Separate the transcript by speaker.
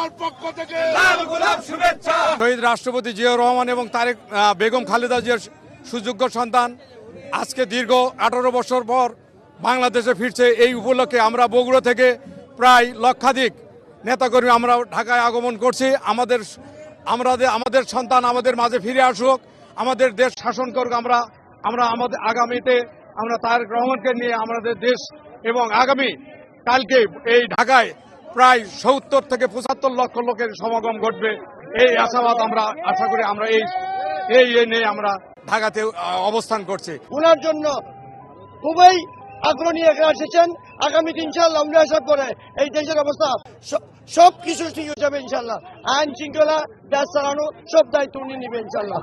Speaker 1: আমার পক্ষ থেকে
Speaker 2: লাল গোলাপ শুভেচ্ছা।
Speaker 3: শহীদ রাষ্ট্রপতি জিয়াউর রহমান এবং তারেক বেগম খালেদা জিয়ার সুযোগ্য সন্তান আজকে দীর্ঘ 18 বছর পর বাংলাদেশে ফিরছে। এই উপলক্ষে আমরা বগুড়া থেকে প্রায় লক্ষাধিক নেতাকর্মী আমরা ঢাকায় আগমন করছি। আমাদের সন্তান আমাদের মাঝে ফিরে আসুক, আমাদের দেশ শাসন করুক। আমরা আমাদের আগামীতে আমরা তারেক রহমানকে নিয়ে আমাদের দেশ এবং আগামী কালকে এই ঢাকায় প্রায় 70 থেকে 75 লক্ষ লোকের সমাগম ঘটবে, এই আশাবাদ আমরা আশা করি। আমরা এই নিয়ে আমরা ঢাকাতে অবস্থান করছি।
Speaker 4: ওনার জন্য খুবই আগ্রহ নিয়ে এখানে এসেছেন। আগামীতে ইনশাল্লাহ আমরা আশা করে এই দেশের অবস্থা সব কিছু ঠিক হয়ে যাবে ইনশাল্লাহ। আইন শৃঙ্খলা দেশ চালানো সব দায়িত্ব উনি নেবে ইনশাল্লাহ।